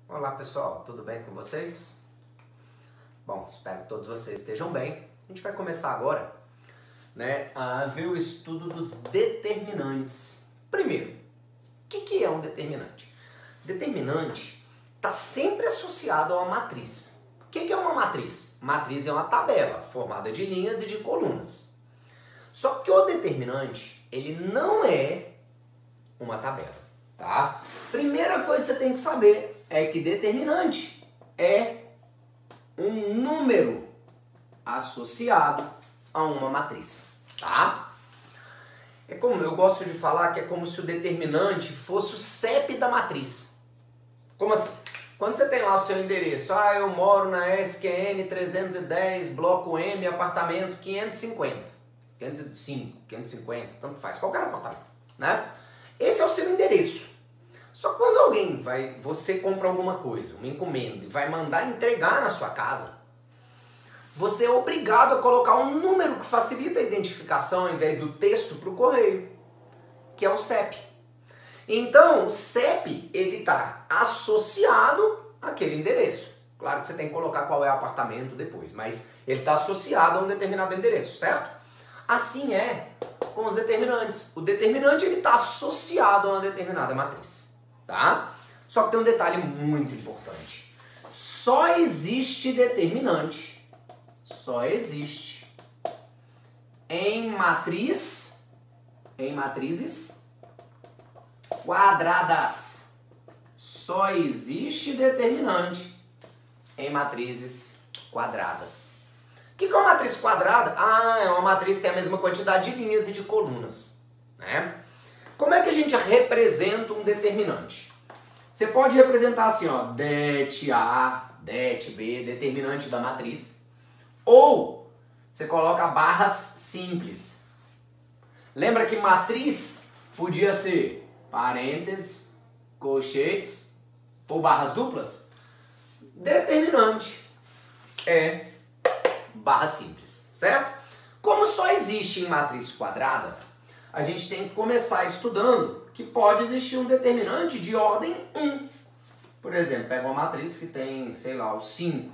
Olá pessoal, tudo bem com vocês? Bom, espero que todos vocês estejam bem. A gente vai começar agora, a ver o estudo dos determinantes. Primeiro, o que é um determinante? Determinante está sempre associado a uma matriz. O que é uma matriz? Matriz é uma tabela formada de linhas e de colunas. Só que o determinante, ele não é uma tabela, tá? Primeira coisa que você tem que saber é que determinante é um número associado a uma matriz, tá? É como eu gosto de falar que é como se o determinante fosse o CEP da matriz. Como assim? Quando você tem lá o seu endereço, eu moro na SQN 310, bloco M, apartamento 550, 505, 550, tanto faz, qualquer apartamento, né? Esse é o seu endereço. Só que quando você compra alguma coisa, uma encomenda, e vai mandar entregar na sua casa, você é obrigado a colocar um número que facilita a identificação ao invés do texto para o correio, que é o CEP. Então, o CEP, ele está associado àquele endereço. Claro que você tem que colocar qual é o apartamento depois, mas ele está associado a um determinado endereço, certo? Assim é com os determinantes. O determinante ele está associado a uma determinada matriz, tá? Só que tem um detalhe muito importante. Só existe determinante, em matrizes quadradas. Só existe determinante em matrizes quadradas. O que é uma matriz quadrada? É uma matriz que tem a mesma quantidade de linhas e de colunas, né? Como é que a gente representa um determinante? Você pode representar assim, ó, det A, det B, determinante da matriz. Ou você coloca barras simples. Lembra que matriz podia ser parênteses, colchetes ou barras duplas? Determinante é barra simples, certo? Como só existe em matriz quadrada, a gente tem que começar estudando que pode existir um determinante de ordem 1. Por exemplo, pega uma matriz que tem, sei lá, o 5.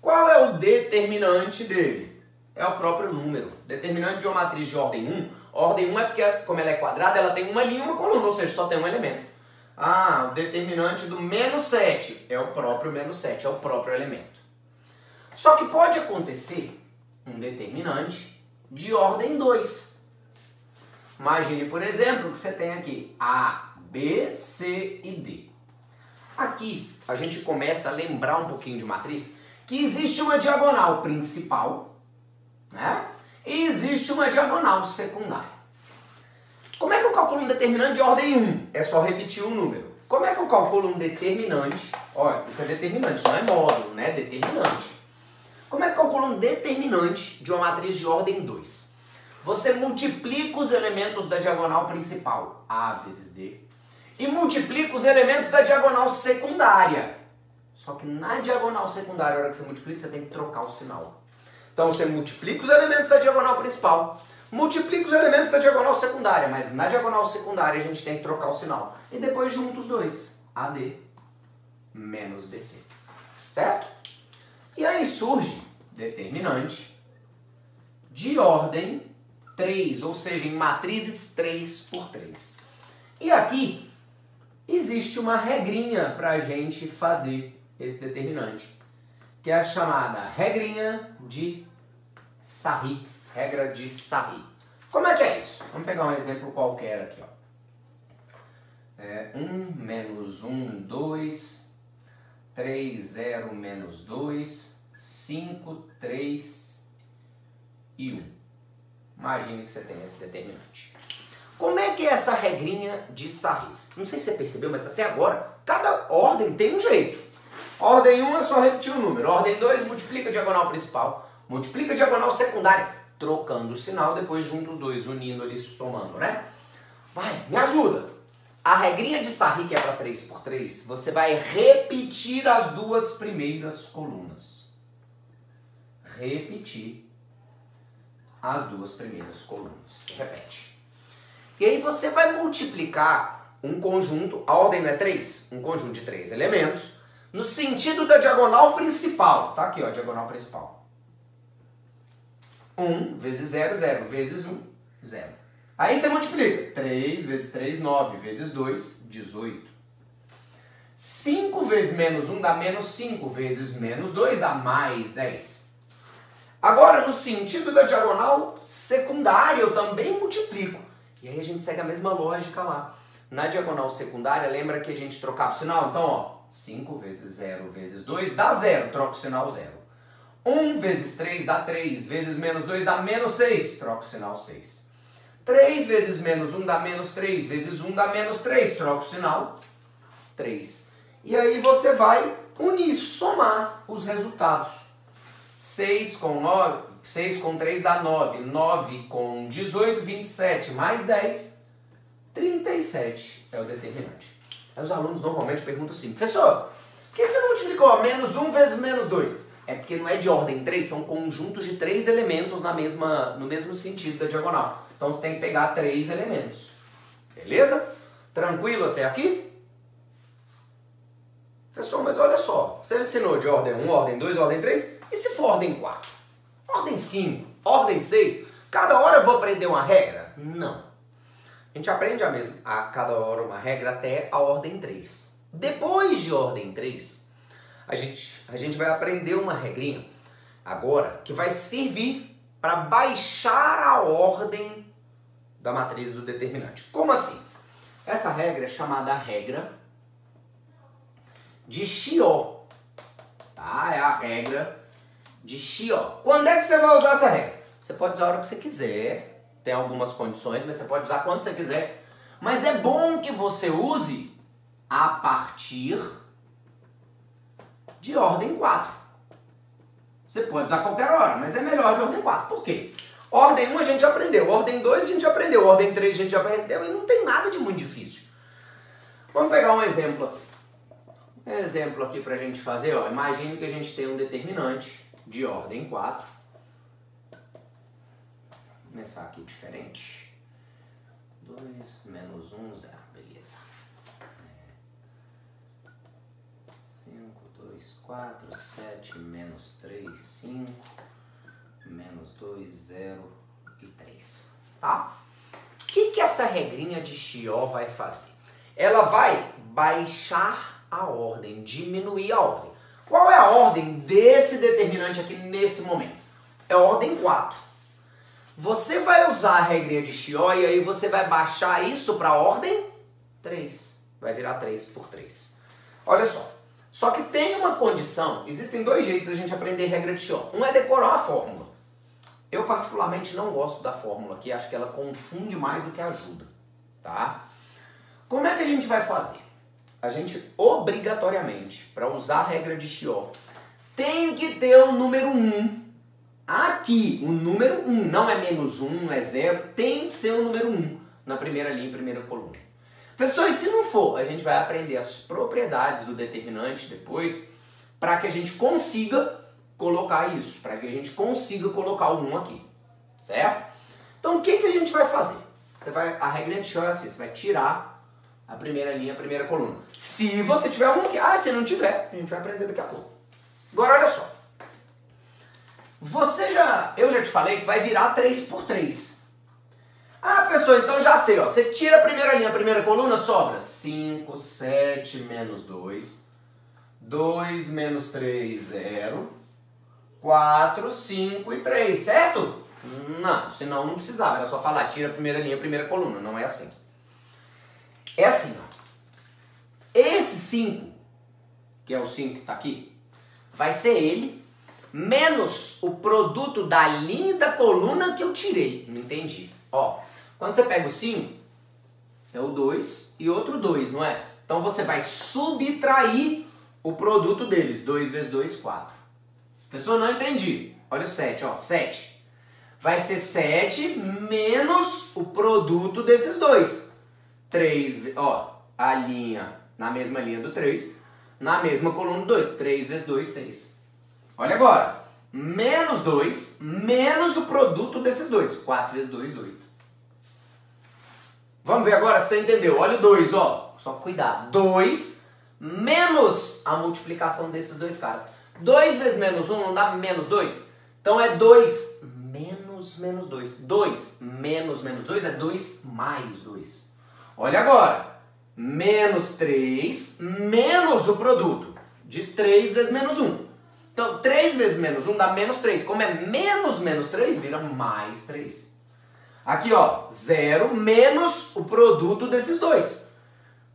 Qual é o determinante dele? É o próprio número. Determinante de uma matriz de ordem 1. Ordem 1 é porque, como ela é quadrada, ela tem uma linha e uma coluna, ou seja, só tem um elemento. O determinante do menos 7 é o próprio menos 7, é o próprio elemento. Só que pode acontecer um determinante de ordem 2. Imagine, por exemplo, que você tem aqui A, B, C e D. Aqui a gente começa a lembrar um pouquinho de matriz que existe uma diagonal principal, né? E existe uma diagonal secundária. Como é que eu calculo um determinante de ordem 1? É só repetir o número. Como é que eu calculo um determinante? Olha, isso é determinante, não é módulo, né? Determinante. Como é que eu calculo um determinante de uma matriz de ordem 2? Você multiplica os elementos da diagonal principal, A vezes D, e multiplica os elementos da diagonal secundária. Só que na diagonal secundária, na hora que você multiplica, você tem que trocar o sinal. Então você multiplica os elementos da diagonal principal, multiplica os elementos da diagonal secundária, mas na diagonal secundária a gente tem que trocar o sinal. E depois junta os dois, AD menos BC. Certo? E aí surge determinante de ordem 3, ou seja, em matrizes 3 por 3. E aqui existe uma regrinha para a gente fazer esse determinante, que é a chamada regrinha de Sarri. Regra de Sarri. Como é que é isso? Vamos pegar um exemplo qualquer aqui, ó. 1 menos 1, 2, 3, 0 menos 2, 5, 3 e 1. Imagine que você tem esse determinante. Como é que é essa regrinha de Sarri? Não sei se você percebeu, mas até agora, cada ordem tem um jeito. Ordem 1 é só repetir o número. Ordem 2 multiplica a diagonal principal, multiplica a diagonal secundária, trocando o sinal, depois junta os dois, unindo ali, somando, né? Vai, me ajuda. A regrinha de Sarri, que é para 3 por 3, você vai repetir as duas primeiras colunas. Repetir as duas primeiras colunas. Repete. E aí você vai multiplicar um conjunto, a ordem não é 3? Um conjunto de 3 elementos, no sentido da diagonal principal. Tá aqui, ó, diagonal principal. 1 vezes 0, 0 vezes 1, 0. Aí você multiplica. 3 vezes 3, 9 vezes 2, 18. 5 vezes menos 1 dá menos 5, vezes menos 2 dá mais 10. Agora, no sentido da diagonal secundária, eu também multiplico. E aí a gente segue a mesma lógica lá. Na diagonal secundária, lembra que a gente trocava o sinal? Então, ó, 5 vezes 0 vezes 2 dá 0, troca o sinal 0. 1 vezes 3 dá 3, vezes menos 2 dá menos 6, troca o sinal 6. 3 vezes menos 1 dá menos 3, vezes 1 dá menos 3, troca o sinal 3. E aí você vai unir, somar os resultados. 6 com 9, 6 com 3 dá 9, 9 com 18, 27, mais 10, 37 é o determinante. Aí os alunos normalmente perguntam assim, professor, por que você não multiplicou menos 1 vezes menos 2? É porque não é de ordem 3, são conjuntos de 3 elementos no mesmo sentido da diagonal. Então você tem que pegar 3 elementos. Beleza? Tranquilo até aqui? Professor, mas olha só, você ensinou de ordem 1, ordem 2, ordem 3, e se for ordem 4? Ordem 5, ordem 6, cada hora eu vou aprender uma regra? Não. A gente aprende a cada hora uma regra até a ordem 3. Depois de ordem 3, a gente vai aprender uma regrinha agora que vai servir para baixar a ordem da matriz do determinante. Como assim? Essa regra é chamada regra de Chió. Tá? É a regra de Chió. Quando é que você vai usar essa regra? Você pode usar a hora que você quiser. Tem algumas condições, mas você pode usar quando você quiser. Mas é bom que você use a partir de ordem 4. Você pode usar a qualquer hora, mas é melhor de ordem 4. Por quê? Ordem 1 a gente já aprendeu, ordem 2 a gente já aprendeu, ordem 3 a gente já aprendeu e não tem nada de muito difícil. Vamos pegar um exemplo. Um exemplo aqui pra gente fazer, ó. Imagine que a gente tem um determinante de ordem 4. Vou começar aqui diferente. 2 menos 1, 0. Beleza. 5, 2, 4, 7, menos 3, 5, menos 2, 0 e 3. Tá? O que essa regrinha de Chió vai fazer? Ela vai baixar a ordem, diminuir a ordem. Qual é a ordem desse determinante aqui nesse momento? É a ordem 4. Você vai usar a regrinha de Chió e aí você vai baixar isso para a ordem 3. Vai virar 3 por 3. Olha só. Só que tem uma condição. Existem 2 jeitos de a gente aprender regra de Chió. Um é decorar a fórmula. Eu particularmente não gosto da fórmula aqui. Acho que ela confunde mais do que ajuda. Tá? Como é que a gente vai fazer? A gente, obrigatoriamente, para usar a regra de Chió, tem que ter o número 1. Aqui, o número 1, não é menos 1, não é 0, tem que ser o número 1 na primeira linha, primeira coluna. Professor, e se não for? A gente vai aprender as propriedades do determinante depois, para que a gente consiga colocar isso, para que a gente consiga colocar o 1 aqui, certo? Então, o que a gente vai fazer? A regra de Chió é assim, você vai tirar a primeira linha, a primeira coluna. Se você tiver um aqui, se não tiver, a gente vai aprender daqui a pouco. Agora, olha só. Eu já te falei que vai virar 3 por 3. Professor, então já sei, ó. Você tira a primeira linha, a primeira coluna, sobra 5, 7, menos 2, 2 menos 3, 0, 4, 5 e 3, certo? Não, senão não precisava, era só falar, tira a primeira linha, a primeira coluna, não é assim. É assim, ó. Esse 5, que é o 5 que tá aqui, vai ser ele menos o produto da linha e da coluna que eu tirei. Não entendi. Ó, quando você pega o 5, é o 2 e outro 2, não é? Então você vai subtrair o produto deles. 2 vezes 2, 4. Professor, não entendi. Olha o 7, ó. 7. Vai ser 7 menos o produto desses dois. 3, ó, a linha na mesma linha do 3, na mesma coluna do 2. 3 vezes 2, 6. Olha agora. Menos 2, menos o produto desses dois. 4 vezes 2, 8. Vamos ver agora se você entendeu. Olha o 2, ó. Só cuidado. 2 menos a multiplicação desses dois caras. 2 vezes menos 1 não dá menos 2? Então é 2 menos menos 2. 2 menos menos 2 é 2 mais 2. Olha agora. Menos 3 menos o produto de 3 vezes menos 1. Então 3 vezes menos 1 dá menos 3. Como é menos menos 3, vira mais 3. Aqui, ó, 0 menos o produto desses dois.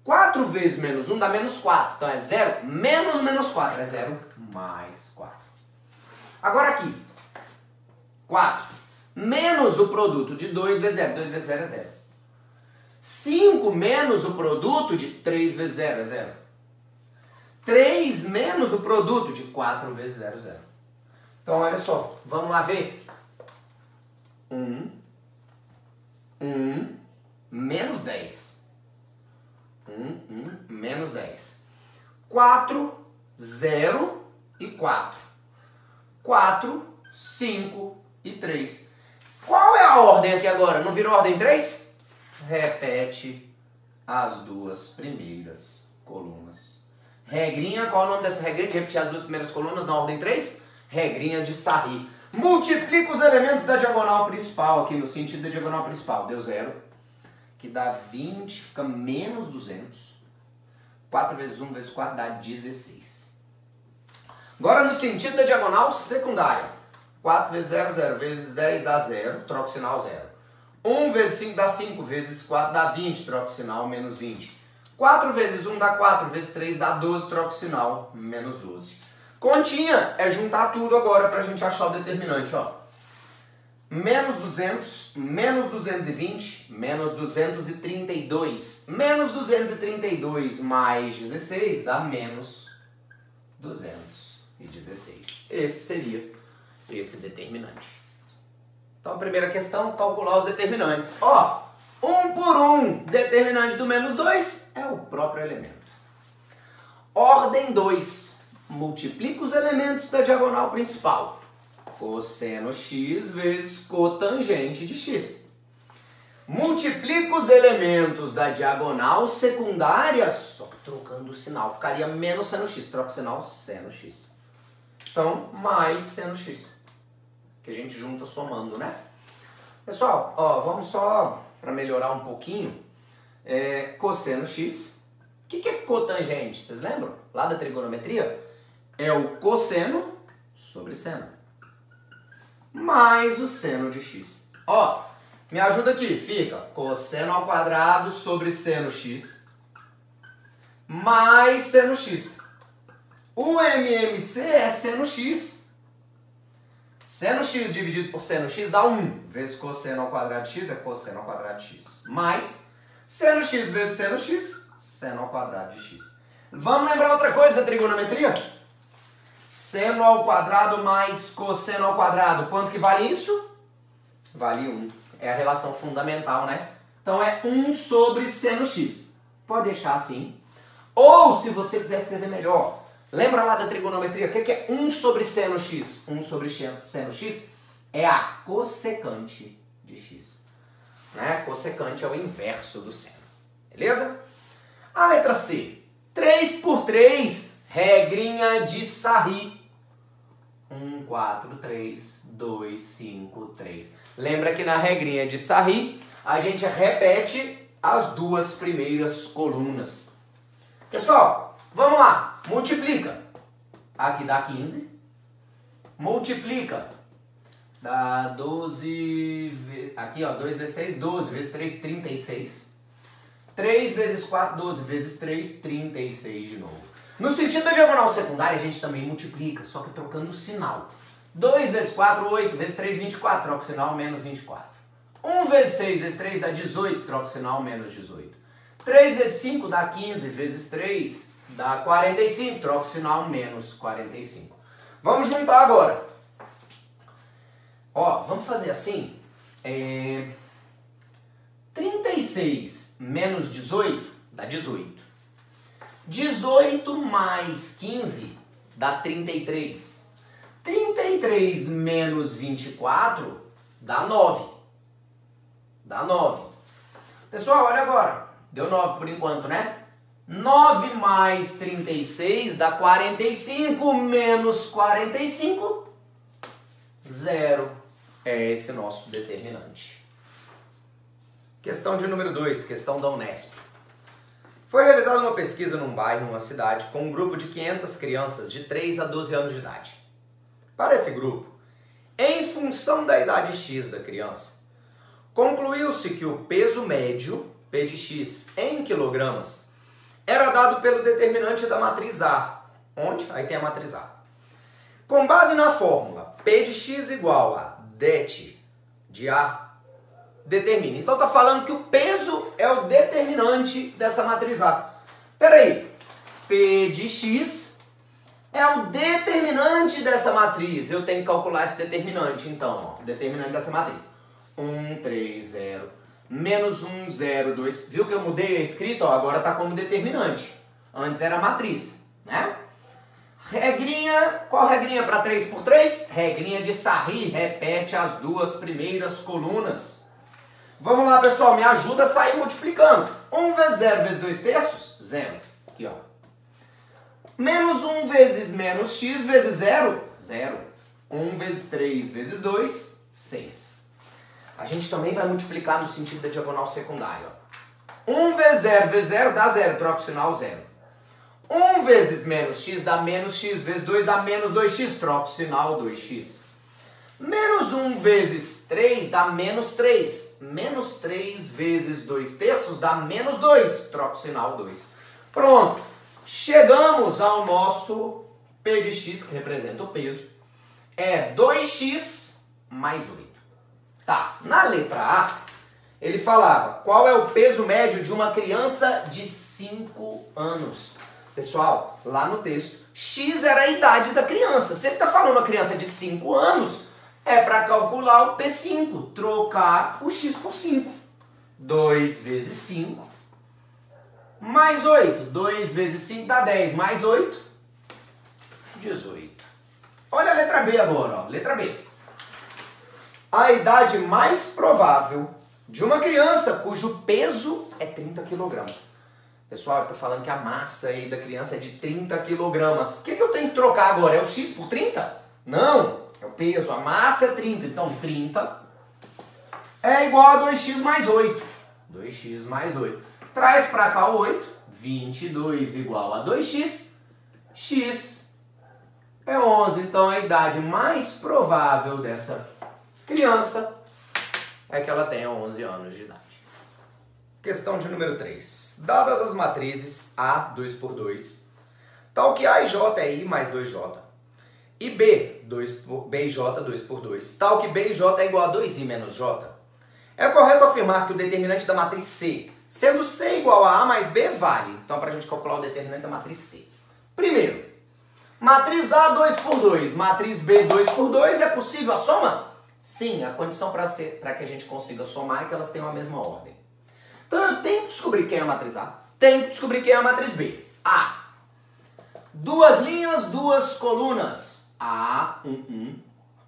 4 vezes menos 1 dá menos 4. Então é 0 menos menos 4. É 0 mais 4. Agora aqui. 4 menos o produto de 2 vezes 0. 2 vezes 0 é 0. 5 menos o produto de 3 vezes 0 é 0. 3 menos o produto de 4 vezes 0 é 0. Então olha só. Vamos lá ver. 1 menos 10. Menos 10. 4, 0 e 4. 4, 5 e 3. Qual é a ordem aqui agora? Não virou ordem 3? Repete as duas primeiras colunas. Regrinha, qual é o nome dessa regrinha que repetir as duas primeiras colunas na ordem 3? Regrinha de Sarri. Multiplica os elementos da diagonal principal, aqui no sentido da diagonal principal. Deu 0, que dá 20, fica menos 200. 4 vezes 1 vezes 4 dá 16. Agora no sentido da diagonal secundária. 4 vezes 0, 0 vezes 10 dá 0, troca o sinal 0. 1 vezes 5 dá 5, vezes 4 dá 20, troca o sinal menos 20. 4 vezes 1 dá 4, vezes 3 dá 12, troca o sinal menos 12. Continha é juntar tudo agora para a gente achar o determinante, ó. Menos 200, menos 220, menos 232. Menos 232 mais 16 dá menos 216. Esse seria esse determinante. Então a primeira questão, calcular os determinantes. Ó, 1 por 1, determinante do menos 2 é o próprio elemento. Ordem 2. Multiplica os elementos da diagonal principal. Cosseno x vezes cotangente de x. Multiplica os elementos da diagonal secundária, só trocando o sinal. Ficaria menos seno x. Troca o sinal seno x. Então, mais seno x. Que a gente junta somando, né? Pessoal, ó, vamos só, para melhorar um pouquinho, cosseno x. O que é cotangente? Vocês lembram? Lá da trigonometria? É o cosseno sobre seno. Mais o seno de x. Ó, me ajuda aqui. Fica cosseno ao quadrado sobre seno x. Mais seno x. O MMC é seno x. Seno x dividido por seno x dá 1. Vezes cosseno ao quadrado de x é cosseno ao quadrado de x. Mais seno x vezes seno x, seno ao quadrado de x. Vamos lembrar outra coisa da trigonometria? Seno ao quadrado mais cosseno ao quadrado. Quanto que vale isso? Vale 1. É a relação fundamental, né? Então é 1 sobre seno x. Pode deixar assim. Ou, se você quiser escrever melhor, lembra lá da trigonometria? O que é 1 sobre seno x? 1 sobre seno x é a cossecante de x. Né? Cossecante é o inverso do seno. Beleza? A letra C. 3 por 3, regrinha de Sarri. 1, 4, 3, 2, 5, 3. Lembra que na regrinha de Sarri, a gente repete as duas primeiras colunas. Pessoal, vamos lá. Multiplica. Aqui dá 15. Multiplica. Dá 12. Aqui, ó, 2 vezes 6, 12 vezes 3, 36. 3 vezes 4, 12 vezes 3, 36 de novo. No sentido da diagonal secundária, a gente também multiplica, só que trocando o sinal. 2 vezes 4, 8, vezes 3, 24, troca o sinal, menos 24. 1 vezes 6 vezes 3 dá 18, troca o sinal, menos 18. 3 vezes 5 dá 15, vezes 3 dá 45, troca o sinal, menos 45. Vamos juntar agora. Ó, vamos fazer assim. 36 menos 18 dá 18. 18 mais 15 dá 33. 33 menos 24 dá 9. Dá 9. Pessoal, olha agora. Deu 9 por enquanto, né? 9 mais 36 dá 45, menos 45, 0. É esse nosso determinante. Questão de número 2, questão da Unesp. Foi realizada uma pesquisa num bairro, numa cidade, com um grupo de 500 crianças de 3 a 12 anos de idade. Para esse grupo, em função da idade X da criança, concluiu-se que o peso médio, P de X, em quilogramas, era dado pelo determinante da matriz A. Onde? Aí tem a matriz A. Com base na fórmula P de X igual a det de A, determina. Então tá falando que o peso é o determinante dessa matriz A. Peraí, P de X é o determinante dessa matriz. Eu tenho que calcular esse determinante, então, ó, determinante dessa matriz. 1, 3, 0, menos 1, 0, 2. Viu que eu mudei a escrita? Ó, agora tá como determinante. Antes era matriz, né? Regrinha, qual regrinha para 3 por 3? Regrinha de Sarri, repete as duas primeiras colunas. Vamos lá, pessoal, me ajuda a sair multiplicando. 1 vezes 0 vezes 2 terços, 0. Aqui, ó. Menos 1 vezes menos x vezes 0, 0. 1 vezes 3 vezes 2, 6. A gente também vai multiplicar no sentido da diagonal secundária. Ó. 1 vezes 0 dá 0, troca o sinal 0. 1 vezes menos x dá menos x, vezes 2 dá menos 2x, troca o sinal 2x. Menos 1 vezes 3 dá menos 3. Menos 3 vezes 2 terços dá menos 2, troca o sinal 2. Pronto, chegamos ao nosso P de x, que representa o peso. É 2x mais 8. Tá, na letra A, ele falava qual é o peso médio de uma criança de 5 anos. Pessoal, lá no texto, x era a idade da criança. Se ele está falando a criança de 5 anos, é para calcular o P5, trocar o x por 5. 2 vezes 5, mais 8. 2 vezes 5 dá 10, mais 8, 18. Olha a letra B agora, ó. Letra B. A idade mais provável de uma criança cujo peso é 30 kg. Pessoal, eu tô falando que a massa aí da criança é de 30 kg. O que eu tenho que trocar agora? É o x por 30? Não, é o peso. A massa é 30. Então, 30 é igual a 2x mais 8. 2x mais 8. Traz pra cá o 8. 22 igual a 2x. X é 11. Então, a idade mais provável dessa criança é que ela tenha 11 anos de idade. Questão de número 3. Dadas as matrizes A, 2 por 2, tal que A e J é I mais 2J, e B e J, 2 por 2, tal que B e J é igual a 2I menos J, é correto afirmar que o determinante da matriz C, sendo C igual a A mais B, vale. Então, para a gente calcular o determinante da matriz C. Primeiro, matriz A, 2 por 2, matriz B, 2 por 2, é possível a soma? Sim, a condição para que a gente consiga somar é que elas tenham a mesma ordem. Então eu tenho que descobrir quem é a matriz A, tenho que descobrir quem é a matriz B. A. Duas linhas, duas colunas. A11,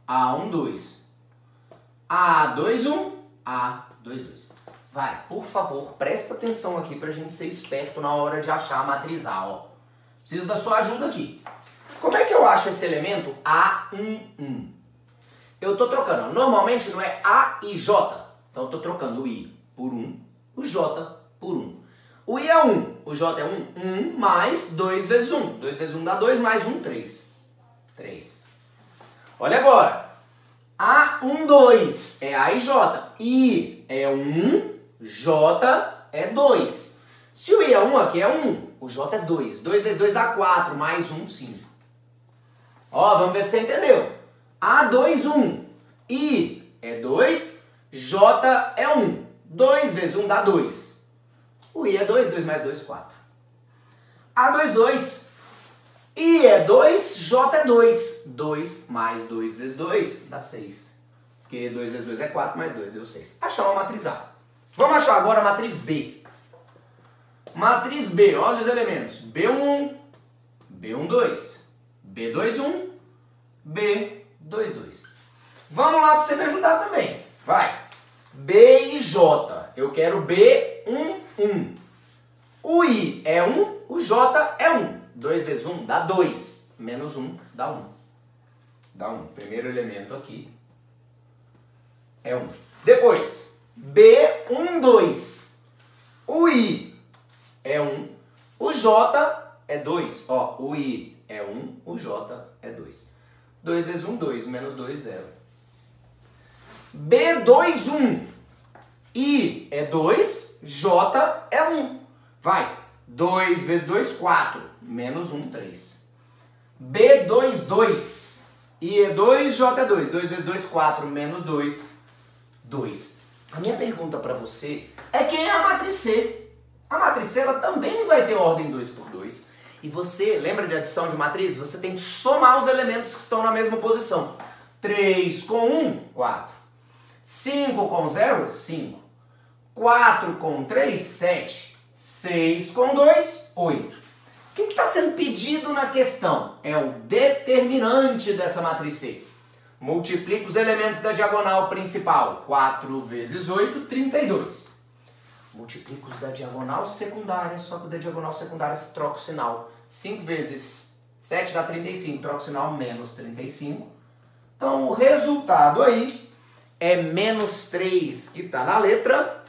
A12. A21, A22. Vai, por favor, presta atenção aqui pra gente ser esperto na hora de achar a matriz A, ó. Preciso da sua ajuda aqui. Como é que eu acho esse elemento A11? Eu tô trocando, ó. Normalmente não é A e J. Então eu tô trocando o I por 1, o J por 1. O I é 1, o J é 1, 1 mais 2 vezes 1. 2 vezes 1 dá 2, mais 1, 3. 3. Olha agora. A12 é A e J. I é 1, J é 2. Se o I é 1, aqui é 1, o J é 2. 2 vezes 2 dá 4, mais 1, 5. Ó, vamos ver se você entendeu. A21, I é 2, J é 1. 2 vezes 1 dá 2. O I é 2, 2 mais 2, 4. A22, I é 2, J é 2. 2 mais 2 vezes 2 dá 6. Porque 2 vezes 2 é 4, mais 2 deu 6. Achamos a matriz A. Vamos achar agora a matriz B. Matriz B, olha os elementos. B11, B12, B21, B22. Vamos lá para você me ajudar também. Vai. B e J. Eu quero B 1. O I é 1, o J é 1. 2 vezes 1 dá 2. Menos 1 dá 1. Dá 1. Primeiro elemento aqui é 1. Depois, B1, 2. O I é 1, o J é 2. Ó, o I é 1, o J é 2. 2 vezes 1, 2. Menos 2, 0. B2, 1. I é 2, J é 1. Vai. 2 vezes 2, 4. Menos 1, 3. B2, 2. I é 2, J é 2. 2 vezes 2, 4. Menos 2, 2. A minha pergunta para você é quem é a matriz C? A matriz C ela também vai ter ordem 2 por 2. E você, lembra de adição de matriz? Você tem que somar os elementos que estão na mesma posição. 3 com 1, 4. 5 com 0, 5. 4 com 3, 7. 6 com 2, 8. O que está sendo pedido na questão? É o determinante dessa matriz C. Multiplica os elementos da diagonal principal. 4 vezes 8, 32. Multiplica os da diagonal secundária, só que o da diagonal secundária se troca o sinal. 5 vezes 7 dá 35, troca o sinal, menos 35. Então o resultado aí é menos 3, que está na letra